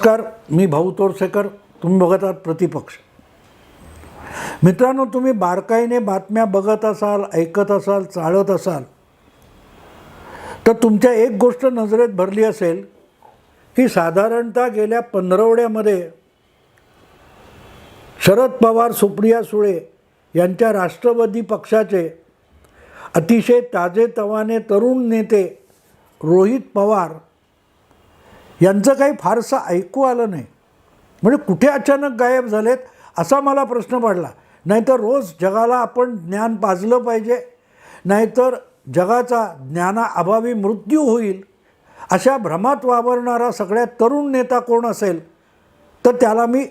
नमस्कार, मी भाऊ तोरसेकर. तुम्ही बघत आहात प्रतिपक्ष. मित्रांनो, तुम्ही बारकाईने बातम्या बघत असाल, ऐकत असाल, चाळत असाल तर तुमच्या एक गोष्ट नजरेत भरली असेल की साधारणतः गेल्या पंधरवड्यामध्ये शरद पवार, सुप्रिया सुळे यांच्या राष्ट्रवादी पक्षाचे अतिशय ताजेतवाने तरुण नेते रोहित पवार यांचं काही फारसं ऐकू आलं नाही. म्हणजे कुठे अचानक गायब झालेत असा मला प्रश्न पडला. नाहीतर रोज जगाला आपण ज्ञान पाजलं पाहिजे, नाहीतर जगाचा ज्ञानाअभावी मृत्यू होईल अशा भ्रमात वावरणारा सगळ्यात तरुण नेता कोण असेल तर त्याला मी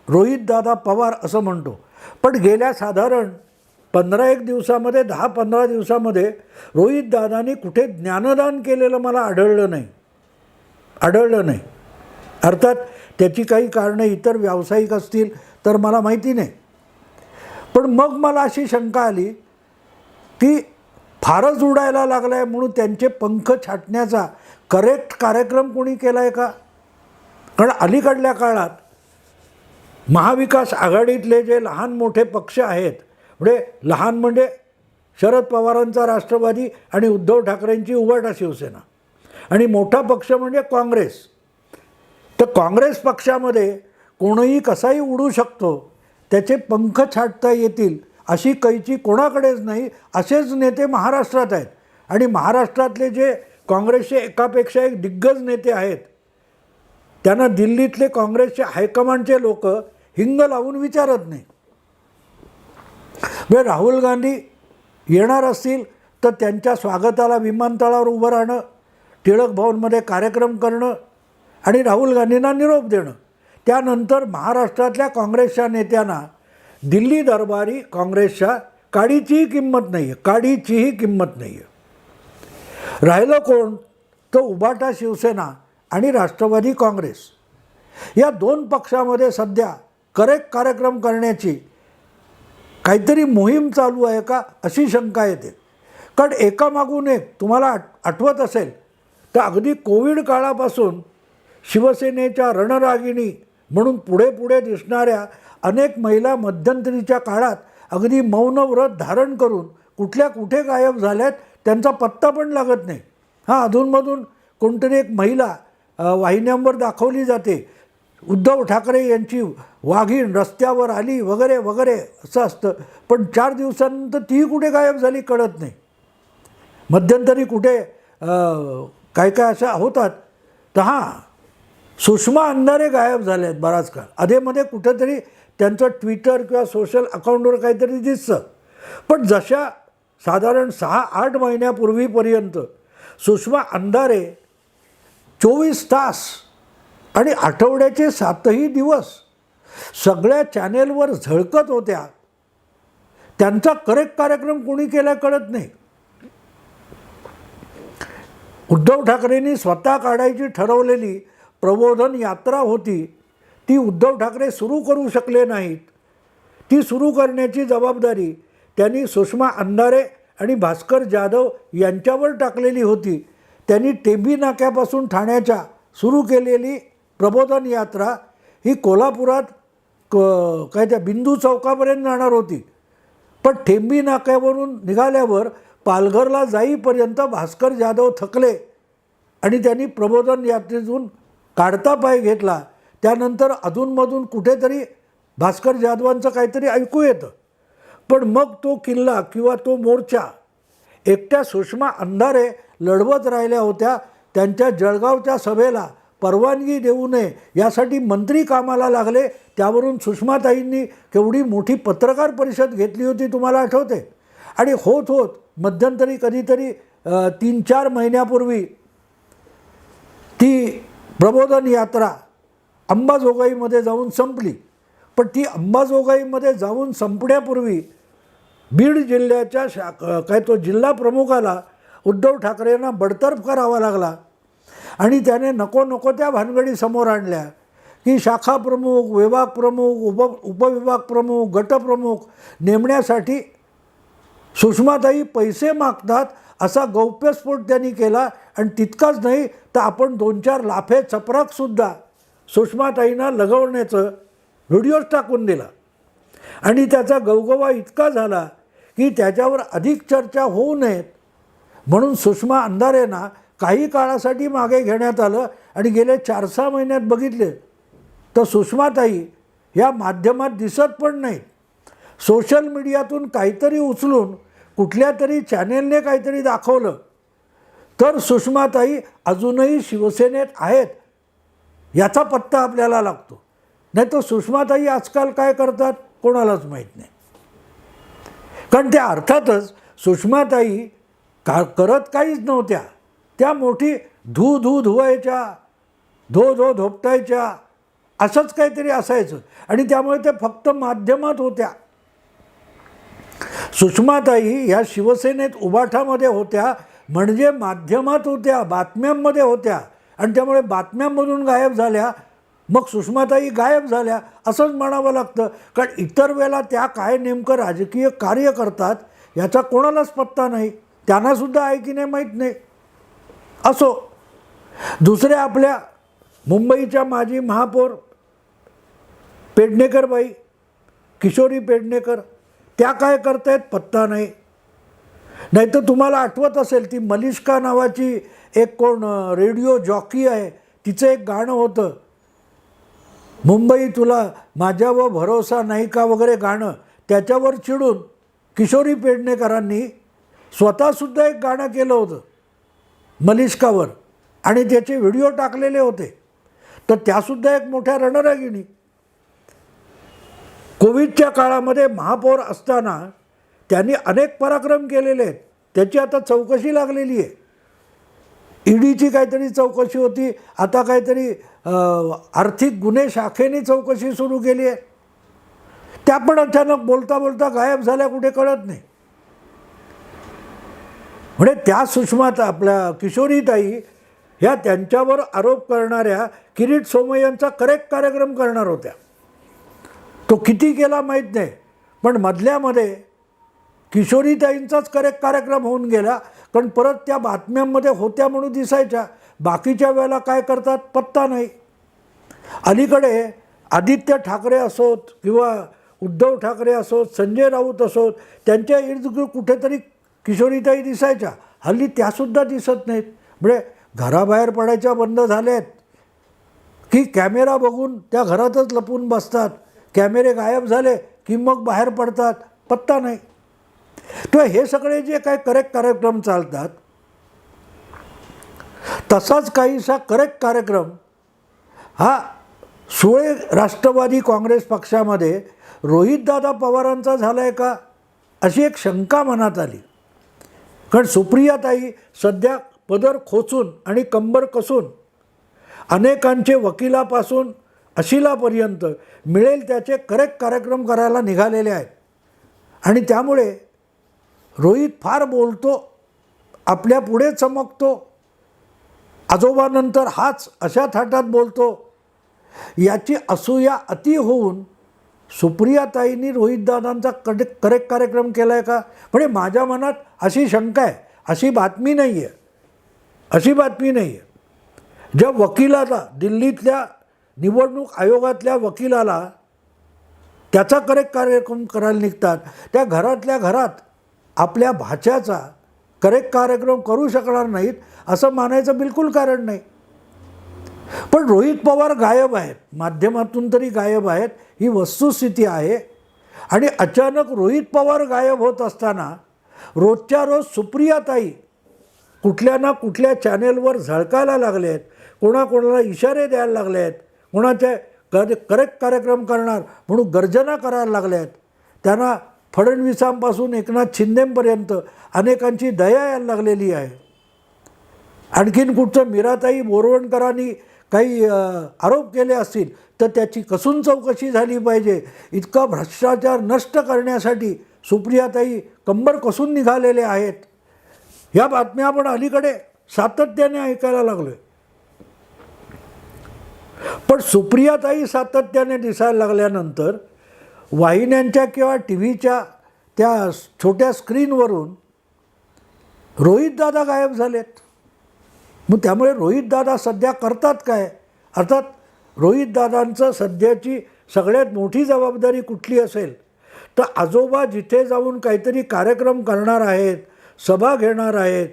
रोहितदादा पवार असं म्हणतो. पण गेल्या साधारण 15-1 दिवसामध्ये, 10-15 दिवसामध्ये रोहितदादांनी कुठे ज्ञानदान केलेलं मला आढळलं नाही. अर्थात त्याची काही कारणं इतर व्यावसायिक असतील तर मला माहिती नाही. पण मग मला अशी शंका आली की फारच उडायला लागला आहे म्हणून त्यांचे पंख छाटण्याचा करेक्ट कार्यक्रम कोणी केला आहे का? कारण अलीकडल्या काळात महाविकास आघाडीतले जे लहान मोठे पक्ष आहेत, म्हणजे लहान म्हणजे शरद पवारांचा राष्ट्रवादी आणि उद्धव ठाकरेंची उभाटा शिवसेना, आणि मोठा पक्ष म्हणजे काँग्रेस. तर काँग्रेस पक्षामध्ये कोणीही कसाही उडू शकतो, त्याचे पंख छाटता येतील अशी कैची कोणाकडेच नाही. असेच नेते महाराष्ट्रात आहेत. आणि महाराष्ट्रातले जे काँग्रेसचे एकापेक्षा एक दिग्गज नेते आहेत त्यांना दिल्लीतले काँग्रेसचे हायकमांडचे लोक हिंग लावून विचारत नाही. म्हणजे राहुल गांधी येणार असतील तर त्यांच्या स्वागताला विमानतळावर उभं राहणं, टिळक भवनमध्ये कार्यक्रम करणं आणि राहुल गांधींना निरोप देणं. त्यानंतर महाराष्ट्रातल्या काँग्रेसच्या नेत्यांना दिल्ली दरबारी काँग्रेसच्या काडीचीही किंमत नाही आहे. राहिलं कोण? तर उभाटा शिवसेना आणि राष्ट्रवादी काँग्रेस या दोन पक्षामध्ये सध्या करेक्ट कार्यक्रम करण्याची काहीतरी मोहीम चालू आहे का अशी शंका येते. कारण एकामागून एक तुम्हाला आठवत असेल तर अगदी कोविड काळापासून शिवसेनेच्या रणरागिणी म्हणून पुढे पुढे दिसणाऱ्या अनेक महिला मध्यंतरीच्या काळात अगदी मौन व्रत धारण करून कुठे गायब झाल्यात त्यांचा पत्ता पण लागत नाही. हां, अधूनमधून कोणतरी एक महिला वाहिन्यांवर दाखवली जाते, उद्धव ठाकरे यांची वाघीण रस्त्यावर आली वगैरे वगैरे असं असतं. पण 4 दिवसानंतर तीही कुठे गायब झाली कळत नाही. मध्यंतरी कुठे काय अशा होतात. तर हां, सुषमा अंधारे गायब झाले आहेत बराच काळ. अधेमध्ये कुठेतरी त्यांचं ट्विटर किंवा सोशल अकाउंटवर काहीतरी दिसतं. पण जशा साधारण 6-8 महिन्यापूर्वीपर्यंत सुषमा अंधारे 24 तास आणि आठवड्याचे 7ही दिवस सगळ्या चॅनेलवर झळकत होत्या, त्यांचा करेक्ट कार्यक्रम कोणी केला कळत नाही. उद्धव ठाकरेंनी स्वतः काढायची ठरवलेली प्रबोधन यात्रा होती, ती उद्धव ठाकरे सुरू करू शकले नाहीत. ती सुरू करण्याची जबाबदारी त्यांनी सुषमा अंधारे आणि भास्कर जाधव यांच्यावर टाकलेली होती. त्यांनी टेंबी नाक्यापासून ठाण्याच्या सुरू केलेली प्रबोधन यात्रा ही कोल्हापुरात काय त्या बिंदू चौकापर्यंत जाणार होती. पण टेंबी नाक्यावरून निघाल्यावर पालघरला जाईपर्यंत भास्कर जाधव थकले आणि त्यांनी प्रबोधन यात्रेतून काढता पाय घेतला. त्यानंतर अधूनमधून कुठेतरी भास्कर जाधवांचं काहीतरी ऐकू येतं. पण मग तो किल्ला किंवा तो मोर्चा एकट्या सुषमा अंधारे लढवत राहिल्या होत्या. त्यांच्या जळगावच्या सभेला परवानगी देऊ नये यासाठी मंत्री कामाला लागले. त्यावरून सुषमाताईंनी केवढी मोठी पत्रकार परिषद घेतली होती तुम्हाला आठवते. आणि होत मध्यंतरी कधीतरी 3-4 महिन्यापूर्वी ती प्रबोधन यात्रा अंबाजोगाईमध्ये जाऊन संपली. पण ती अंबाजोगाईमध्ये जाऊन संपण्यापूर्वी बीड जिल्ह्याच्या तो जिल्हा प्रमुखाला उद्धव ठाकरेंना बडतर्फ करावा लागला. आणि त्याने नको त्या भानगडी समोर आणल्या की शाखा प्रमुख, विभाग प्रमुख, उपविभाग प्रमुख, गटप्रमुख नेमण्यासाठी सुषमाताई पैसे मागतात असा गौप्यस्फोट त्यांनी केला. आणि तितकाच नाही तर आपण 2-4 लाफे चपराकसुद्धा सुषमाताईंना लगवण्याचं व्हिडिओज टाकून दिला आणि त्याचा गवगवा इतका झाला की त्याच्यावर अधिक चर्चा होऊ नयेत म्हणून सुषमा अंधारेंना काही काळासाठी मागे घेण्यात आलं आणि गेले 4-6 महिन्यात बघितले तर सुषमाताई या माध्यमात दिसत पण नाहीत. सोशल मीडियातून काहीतरी उचलून कुठल्या तरी चॅनेलने काहीतरी दाखवलं तर सुषमाताई अजूनही शिवसेनेत आहेत याचा पत्ता आपल्याला लागतो. नाही तर सुषमाताई आजकाल काय करतात कोणालाच माहीत नाही. कारण त्या अर्थातच सुषमाताई करत काहीच नव्हत्या. त्या मोठी धुवायच्या, धो धोपटायच्या असंच काहीतरी असायचं आणि त्यामुळे ते फक्त माध्यमात होत्या. सुषमाताई ह्या शिवसेनेत उभाठामध्ये होत्या म्हणजे माध्यमात होत्या, बातम्यांमध्ये होत्या आणि त्यामुळे बातम्यांमधून गायब झाल्या. मग सुषमाताई गायब झाल्या असंच म्हणावं लागतं. कारण इतर वेळेला त्या काय नेमकं राजकीय कार्य करतात याचा कोणालाच पत्ता नाही. त्यांनासुद्धा आहे की नाही माहीत नाही. असो, दुसऱ्या आपल्या मुंबईच्या माजी महापौर पेडणेकरबाई, किशोरी पेडणेकर, त्या काय करतायत पत्ता नाही. नाहीतर तुम्हाला आठवत असेल ती मलिष्का नावाची एक कोण रेडिओ जॉकी आहे, तिचं एक गाणं होतं, मुंबई तुला माझ्यावर भरोसा नाही का वगैरे गाणं. त्याच्यावर चिडून किशोरी पेडणेकरांनी स्वतःसुद्धा एक गाणं केलं होतं मलिष्कावर आणि त्याचे व्हिडिओ टाकलेले होते. तर त्यासुद्धा एक मोठ्या रणरागिणी. कोविडच्या काळामध्ये महापौर असताना त्यांनी अनेक पराक्रम केलेले आहेत. त्याची आता चौकशी लागलेली आहे. ईडीची काहीतरी चौकशी होती, आता काहीतरी आर्थिक गुन्हे शाखेने चौकशी सुरू केली आहे. त्या पण अचानक बोलता बोलता गायब झाल्या, कुठे कळत नाही. म्हणजे त्या सुषमाता आपल्या किशोरीताई ह्या त्यांच्यावर आरोप करणाऱ्या किरीट सोमय्यांचा करेक्ट कार्यक्रम करणार होत्या. तो किती केला माहीत नाही, पण मधल्यामध्ये किशोरीताईंचाच करेक्ट कार्यक्रम होऊन गेला. कारण परत त्या बातम्यांमध्ये होत्या म्हणून दिसायच्या, बाकीच्या वेळेला काय करतात पत्ता नाही. अलीकडे आदित्य ठाकरे असोत किंवा उद्धव ठाकरे असोत, संजय राऊत असोत, त्यांच्या इर्दगिर्द कुठेतरी किशोरीताई दिसायच्या. हल्ली त्यासुद्धा दिसत नाहीत. म्हणजे घराबाहेर पडायच्या बंद झाल्यात की कॅमेरा बघून त्या घरातच लपून बसतात. कॅमेरे गायब झाले की मग बाहेर पडतात, पत्ता नाही. तर हे सगळे जे काही करेक्ट कार्यक्रम चालतात तसाच काहीसा करेक्ट कार्यक्रम हा सुळे राष्ट्रवादी काँग्रेस पक्षामध्ये रोहितदादा पवारांचा झाला आहे का अशी एक शंका मनात आली. कारण सुप्रियाताई सध्या पदर खोचून आणि कंबर कसून अनेकांचे वकिलापासून अशिलापर्यंत मिळेल त्याचे करेक्ट कार्यक्रम करायला निघालेले आहेत. आणि त्यामुळे रोहित फार बोलतो, आपल्या पुढे चमकतो, आजोबानंतर हाच अशा थाटात बोलतो. याची असूया अति होऊन सुप्रियाताईंनी रोहितदादांचा करेक्ट कार्यक्रम केला आहे का. म्हणजे माझ्या मनात अशी शंका आहे. अशी बातमी नाही आहे, अशी बातमी नाही आहे. ज्या वकिलाला, दिल्लीतल्या निवडणूक आयोगातल्या वकिलाला त्याचा करेक्ट कार्यक्रम करायला निघतात, त्या घरातल्या घरात आपल्या भाच्याचा करेक्ट कार्यक्रम करू शकणार नाहीत असं मानायचं बिलकुल कारण नाही. पण रोहित पवार गायब आहेत, माध्यमातून तरी गायब आहेत, ही वस्तुस्थिती आहे. आणि अचानक रोहित पवार गायब होत असताना रोजच्या रोज सुप्रियाताई कुठल्या ना कुठल्या चॅनेलवर झळकायला लागले आहेत, कोणाकोणाला इशारे द्यायला लागले आहेत, कोणाचे करेक्ट कार्यक्रम करणार म्हणून गर्जना करायला लागल्या आहेत. त्यांना फडणवीसांपासून एकनाथ शिंदेपर्यंत अनेकांची दया यायला लागलेली आहे. आणखीन कुठचं मीराताई बोरवणकरांनी काही आरोप केले असतील तर त्याची कसून चौकशी झाली पाहिजे. इतका भ्रष्टाचार नष्ट करण्यासाठी सुप्रियाताई कंबर कसून निघालेले आहेत. ह्या बातम्या आपण अलीकडे सातत्याने ऐकायला लागलो आहे. पण सुप्रियाताई सातत्याने दिसायला लागल्यानंतर वाहिन्यांच्या किंवा टी व्हीच्या त्या छोट्या स्क्रीनवरून रोहितदादा गायब झालेत. मग त्यामुळे रोहितदादा सध्या करतात काय. अर्थात रोहितदादांचं सध्याची सगळ्यात मोठी जबाबदारी कुठली असेल तर आजोबा जिथे जाऊन काहीतरी कार्यक्रम करणार आहेत, सभा घेणार आहेत,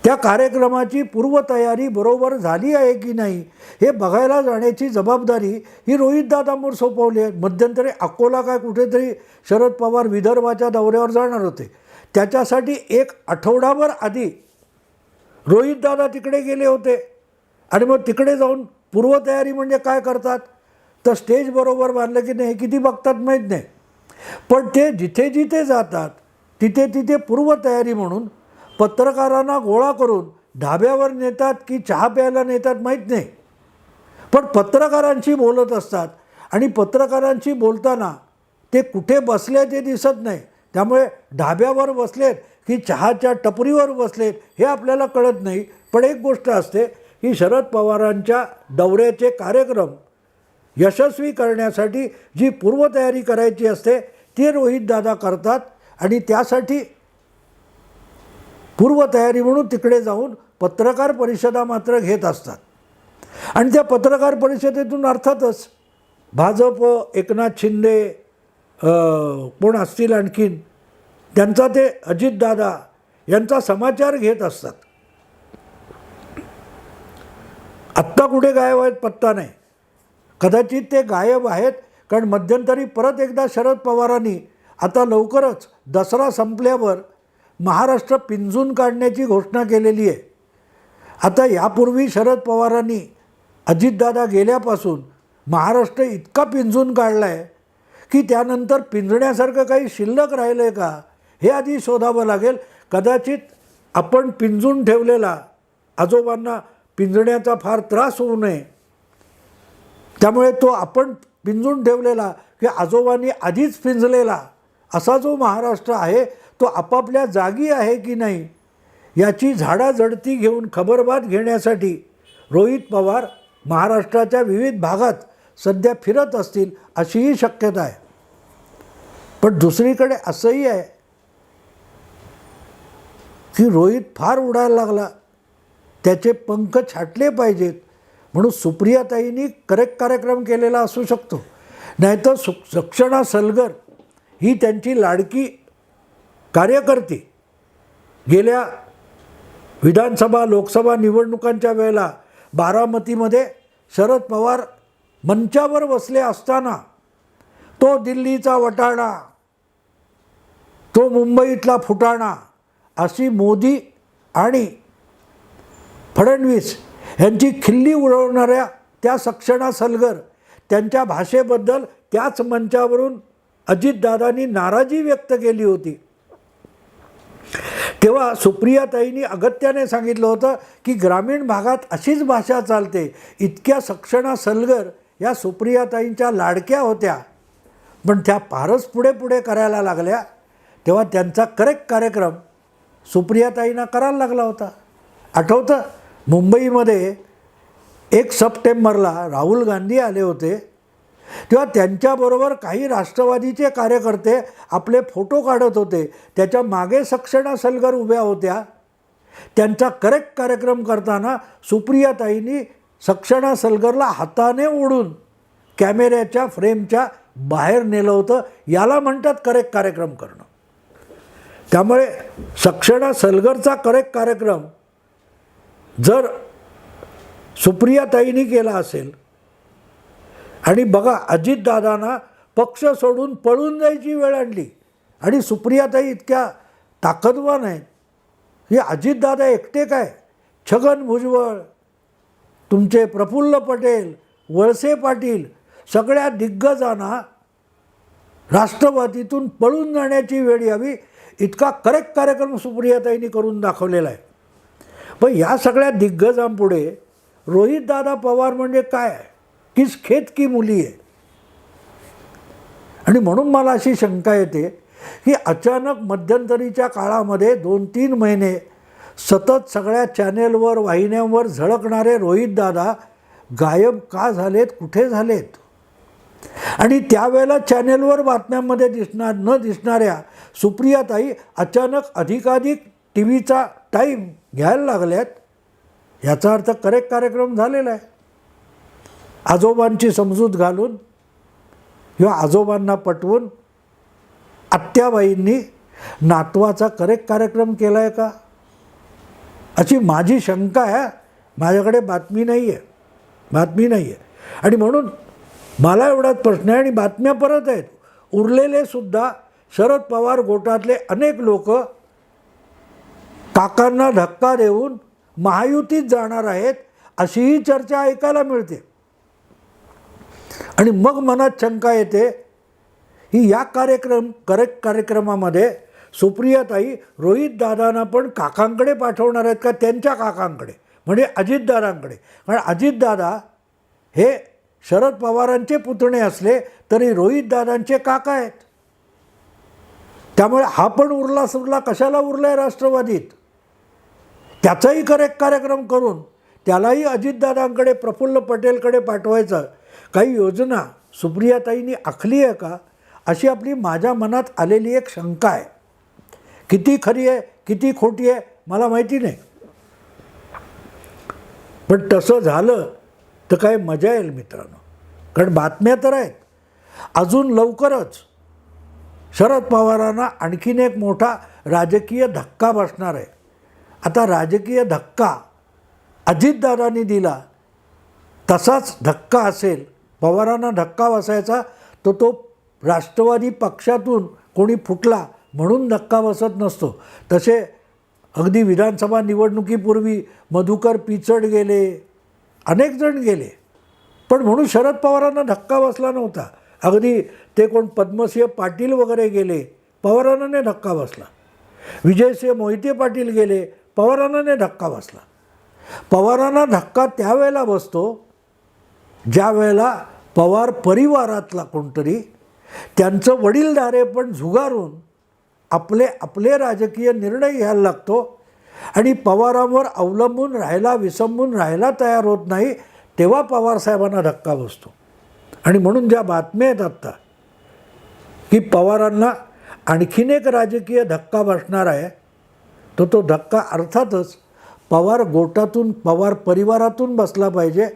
त्या कार्यक्रमाची पूर्वतयारी बरोबर झाली आहे की नाही हे बघायला जाण्याची जबाबदारी ही रोहितदादांवर सोपवली आहे. मध्यंतरी अकोला काय कुठेतरी शरद पवार विदर्भाच्या दौऱ्यावर जाणार होते. त्याच्यासाठी एक आठवडाभर आधी रोहितदादा तिकडे गेले होते आणि मग तिकडे जाऊन पूर्वतयारी म्हणजे काय करतात तर स्टेज बरोबर बांधलं की नाही किती बघतात माहीत नाही, पण ते जिथे जिथे जातात तिथे तिथे पूर्वतयारी म्हणून पत्रकारांना गोळा करून ढाब्यावर नेतात की चहा प्यायला नेतात माहीत नाही, पण पत्रकारांशी बोलत असतात आणि पत्रकारांशी बोलताना ते कुठे बसले ते दिसत नाही. त्यामुळे ढाब्यावर बसलेत की चहाच्या टपरीवर बसलेत हे आपल्याला कळत नाही. पण एक गोष्ट असते की शरद पवारांच्या दौऱ्याचे कार्यक्रम यशस्वी करण्यासाठी जी पूर्वतयारी करायची असते ती रोहितदादा करतात आणि त्यासाठी पूर्वतयारी म्हणून तिकडे जाऊन पत्रकार परिषदा मात्र घेत असतात. आणि त्या पत्रकार परिषदेतून अर्थातच भाजप, एकनाथ शिंदे, कोण असतील आणखीन, त्यांचा ते अजितदादा यांचा समाचार घेत असतात. आत्ता कुठे गायब आहेत पत्ता नाही. कदाचित ते गायब आहेत कारण मध्यंतरी परत एकदा शरद पवारांनी आता लवकरच दसरा संपल्यावर महाराष्ट्र पिंजून काढण्याची घोषणा केलेली आहे. आता यापूर्वी शरद पवारांनी अजितदादा गेल्यापासून महाराष्ट्र इतका पिंजून काढला आहे की त्यानंतर पिंजण्यासारखं काही शिल्लक राहिलं आहे का हे आधी शोधावं लागेल. कदाचित आपण पिंजून ठेवलेला, आजोबांना पिंजण्याचा फार त्रास होऊ नये त्यामुळे तो आपण पिंजून ठेवलेला की आजोबांनी आधीच पिंजलेला असा जो महाराष्ट्र आहे तो आपापल्या जागी आहे की नाही याची झाडाझडती घेऊन खबरबात घेण्यासाठी रोहित पवार महाराष्ट्राच्या विविध भागात सध्या फिरत असतील अशीही शक्यता आहे. पण दुसरीकडे असंही आहे की रोहित फार उडायला लागला, त्याचे पंख छाटले पाहिजेत म्हणून सुप्रियाताईंनी करेक्ट कार्यक्रम केलेला असू शकतो. नाहीतर सक्षणा सलगर ही त्यांची लाडकी कार्यकर्ती गेल्या विधानसभा लोकसभा निवडणुकांच्या वेळेला बारामतीमध्ये शरद पवार मंचावर बसले असताना तो दिल्लीचा वटाणा, तो मुंबईतला फुटाणा अशी मोदी आणि फडणवीस यांची खिल्ली उडवणाऱ्या त्या सक्षणा सलगर त्यांच्या भाषेबद्दल त्याच मंचावरून अजितदादांनी नाराजी व्यक्त केली होती. तेव्हा सुप्रियाताईंनी अगत्याने सांगितलं होतं की ग्रामीण भागात अशीच भाषा चालते. इतक्या सक्षणा सलगर या सुप्रियाताईंच्या लाडक्या होत्या, पण त्या फारच पुढे पुढे करायला लागल्या तेव्हा त्यांचा करेक्ट कार्यक्रम सुप्रियाताईंना करायला लागला होता. आठवतं मुंबईमध्ये 1 सप्टेंबरला राहुल गांधी आले होते तेव्हा त्यांच्याबरोबर काही राष्ट्रवादीचे कार्यकर्ते आपले फोटो काढत होते. त्याच्या मागे सक्षणा सलगर उभ्या होत्या. त्यांचा करेक्ट कार्यक्रम करताना सुप्रियाताईंनी सक्षणा सलगरला हाताने ओढून कॅमेऱ्याच्या फ्रेमच्या बाहेर नेलं होतं. याला म्हणतात करेक्ट कार्यक्रम करणं. त्यामुळे सक्षणा सलगरचा करेक्ट कार्यक्रम जर सुप्रियाताईंनी केला असेल आणि बघा अजितदादांना पक्ष सोडून पळून जायची वेळ आणली आणि सुप्रियाताई इतक्या ताकदवान आहेत. हे अजितदादा एकटे काय, छगन भुजबळ, तुमचे प्रफुल्ल पटेल, वळसे पाटील सगळ्या दिग्गजांना राष्ट्रवादीतून पळून जाण्याची वेळ यावी इतका करेक्ट कार्यक्रम सुप्रियाताईंनी करून दाखवलेला आहे. पण या सगळ्या दिग्गजांपुढे रोहितदादा पवार म्हणजे काय आहे, किस खेत की मुली आहे. आणि म्हणून मला अशी शंका येते की अचानक मध्यंतरीच्या काळामध्ये 2-3 महिने सतत सगळ्या चॅनेलवर वाहिन्यांवर झळकणारे रोहितदादा गायब का झालेत, कुठे झालेत. आणि त्यावेळेला चॅनेलवर बातम्यांमध्ये न दिसणाऱ्या सुप्रियाताई अचानक अधिकाधिक टी व्हीचा टाईम घ्यायला लागल्यात. याचा अर्थ करेक्ट कार्यक्रम झालेला आहे. आजोबांची समजूत घालून किंवा आजोबांना पटवून आत्याबाईंनी नातवाचा करेक्ट कार्यक्रम केला आहे का, अशी माझी शंका आहे. माझ्याकडे बातमी नाही आहे. आणि म्हणून मला एवढाच प्रश्न आहे, आणि बातम्या परत आहेत, उरलेले सुद्धा शरद पवार गोटातले अनेक लोक काकांना धक्का देऊन महायुतीत जाणार आहेत अशीही चर्चा ऐकायला मिळते. आणि मग मनात शंका येते की या करेक्ट कार्यक्रमामध्ये सुप्रियाताई रोहितदादांना पण काकांकडे पाठवणार आहेत का, त्यांच्या काकांकडे म्हणजे अजितदादांकडे. कारण अजितदादा हे शरद पवारांचे पुतणे असले तरी रोहितदादांचे काका आहेत. त्यामुळे हा पण उरला सुरला कशाला उरला आहे राष्ट्रवादीत. त्याचाही करेक्ट कार्यक्रम करून त्यालाही अजितदादांकडे प्रफुल्ल पटेलकडे पाठवायचं काही योजना सुप्रियाताईंनी आखली आहे का, अशी आपली माझ्या मनात आलेली एक शंका आहे. किती खरी आहे किती खोटी आहे मला माहिती नाही, पण तसं झालं तर काय मजा येईल मित्रांनो. कारण बातम्या तर आहेत. अजून लवकरच शरद पवारांना आणखीन एक मोठा राजकीय धक्का बसणार आहे. आता राजकीय धक्का अजितदादांनी दिला तसाच धक्का असेल, पवारांना धक्का बसायचा तो राष्ट्रवादी पक्षातून कोणी फुटला म्हणून धक्का बसत नसतो. तसे अगदी विधानसभा निवडणुकीपूर्वी मधुकर पिचड गेले, अनेक जण गेले, पण म्हणून शरद पवारांना धक्का बसला नव्हता. अगदी ते कोण पद्मसिंह पाटील वगैरे गेले, पवारांना नाही धक्का बसला. विजयसिंह मोहिते पाटील गेले, पवारांना नाही धक्का बसला. पवारांना धक्का त्यावेळेला बसतो ज्या वेळेला पवार परिवारातला कोणतरी त्यांचं वडीलधारे पण झुगारून आपले राजकीय निर्णय घ्यायला लागतो आणि पवारांवर अवलंबून राहायला विसंबून राहायला तयार होत नाही, तेव्हा पवारसाहेबांना धक्का बसतो. आणि म्हणून ज्या बातम्या आहेत आत्ता की पवारांना आणखीन एक राजकीय धक्का बसणार आहे, तो धक्का अर्थातच पवार गोटातून पवार परिवारातून बसला पाहिजे.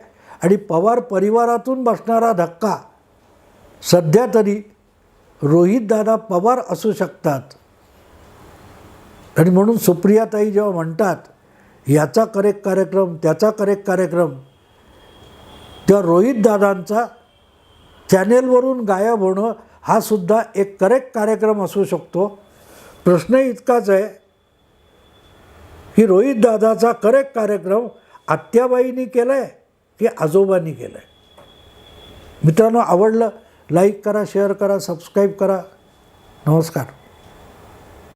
आणि पवार परिवारातून बसणारा धक्का सध्या तरी रोहितदादा पवार असू शकतात. आणि म्हणून सुप्रियाताई जेव्हा म्हणतात याचा करेक्ट कार्यक्रम त्याचा करेक्ट कार्यक्रम, तेव्हा रोहितदादांचा चॅनेलवरून गायब होणं हा सुद्धा एक करेक्ट कार्यक्रम असू शकतो. प्रश्न इतकाच आहे की रोहितदादाचा करेक्ट कार्यक्रम आत्याबाईंनी केला आहे की आजोबांनी केलं आहे. मित्रांनो, आवडलं लाईक करा, शेअर करा, सबस्क्राईब करा. नमस्कार.